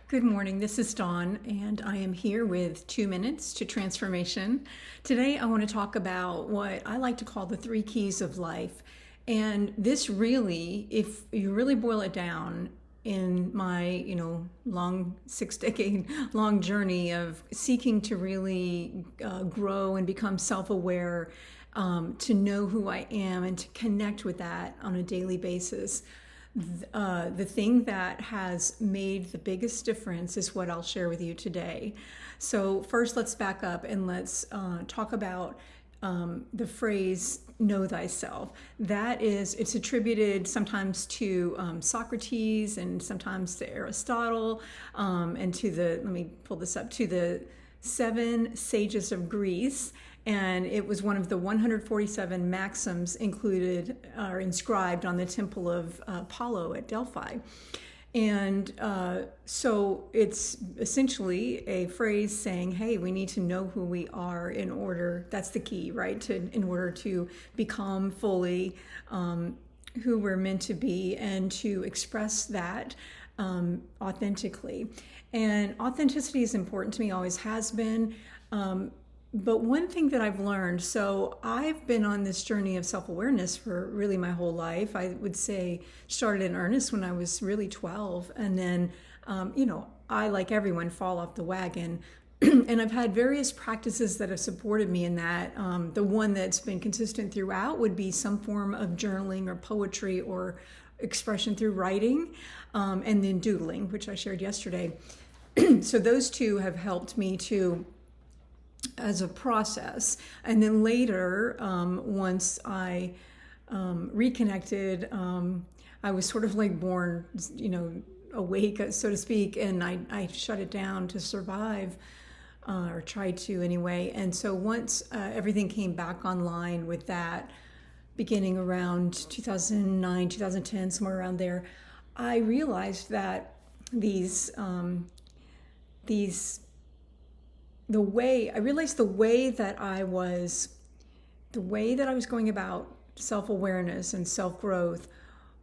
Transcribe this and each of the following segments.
Good morning, this is Dawn, and I am here with 2 minutes to transformation. Today, I want to talk about what I like to call the 3 keys of life. And this really, if you really boil it down, in my long 6 decade long journey of seeking to really grow and become self-aware, to know who I am and to connect with that on a daily basis. The thing that has made the biggest difference is what I'll share with you today. So first, let's back up and let's talk about the phrase "know thyself." That is, it's attributed sometimes to Socrates and sometimes to Aristotle, and to let me pull this up, to the 7 sages of Greece. And it was one of the 147 maxims included or inscribed on the temple of Apollo at Delphi. And so it's essentially a phrase saying, hey, we need to know who we are in order, that's the key, right? In order to become fully who we're meant to be and to express that authentically. And authenticity is important to me, always has been. But one thing that I've learned, so I've been on this journey of self-awareness for really my whole life. I would say started in earnest when I was really 12. And then, I, like everyone, fall off the wagon. And I've had various practices that have supported me in that. The one that's been consistent throughout would be some form of journaling or poetry or expression through writing, and then doodling, which I shared yesterday. So those two have helped me as a process. And then later, once I reconnected, I was sort of like born, awake, so to speak, and I shut it down to survive, or tried to anyway. And so once everything came back online with that, beginning around 2009, 2010, somewhere around there, I realized that the way that I was going about self-awareness and self-growth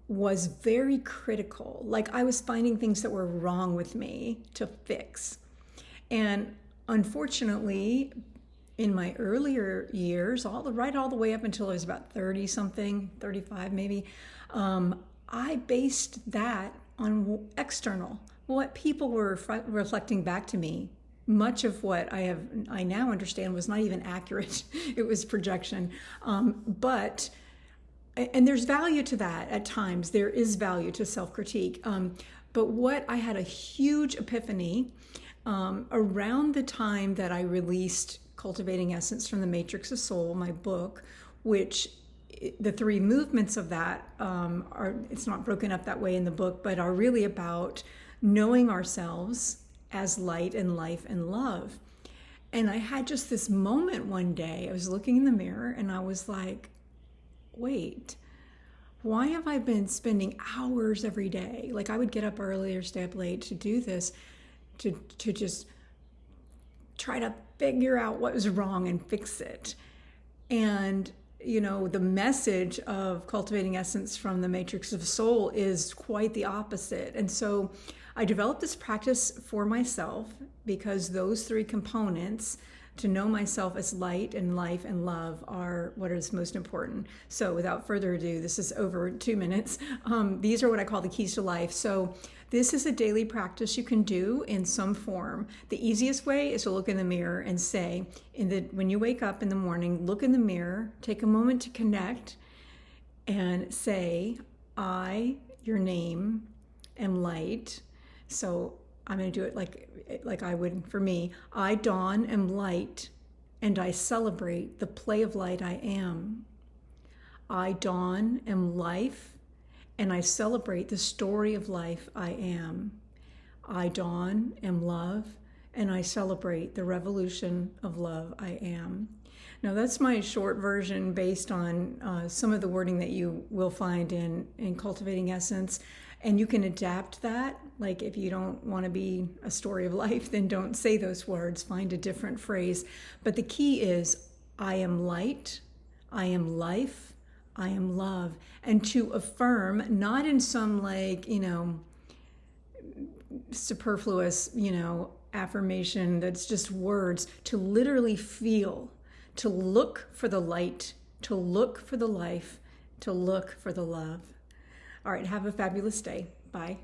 was very critical. Like I was finding things that were wrong with me to fix. And unfortunately, in my earlier years, all the way up until I was about 30 something, 35 maybe, I based that on external, what people were reflecting back to me. Much of what I now understand was not even accurate. It was projection. And there's value to that at times. There is value to self-critique. But what I had a huge epiphany around the time that I released Cultivating Essence from the Matrix of Soul, my book, which the 3 movements of that it's not broken up that way in the book, but are really about knowing ourselves as light and life and love. And I had just this moment one day. I was looking in the mirror and I was like, wait, why have I been spending hours every day? Like I would get up early or stay up late to do this, to just try to figure out what was wrong and fix it. And the message of Cultivating Essence from the Matrix of Soul is quite the opposite. And so I developed this practice for myself because those 3 components, to know myself as light and life and love, are what is most important. So without further ado, this is over 2 minutes. These are what I call the keys to life. So this is a daily practice you can do in some form. The easiest way is to look in the mirror and say, when you wake up in the morning, look in the mirror, take a moment to connect and say, I, your name, am light. So I'm going to do it like I would for me. I, Dawn, am light, and I celebrate the play of light I am. I, Dawn, am life, and I celebrate the story of life I am. I, Dawn, am love, and I celebrate the revolution of love I am. Now that's my short version based on some of the wording that you will find in Cultivating Essence. And you can adapt that. Like if you don't want to be a story of life, then don't say those words. Find a different phrase. But the key is, I am light, I am life, I am love. And to affirm, not in some superfluous, affirmation that's just words, to literally feel, to look for the light, to look for the life, to look for the love. All right, have a fabulous day. Bye.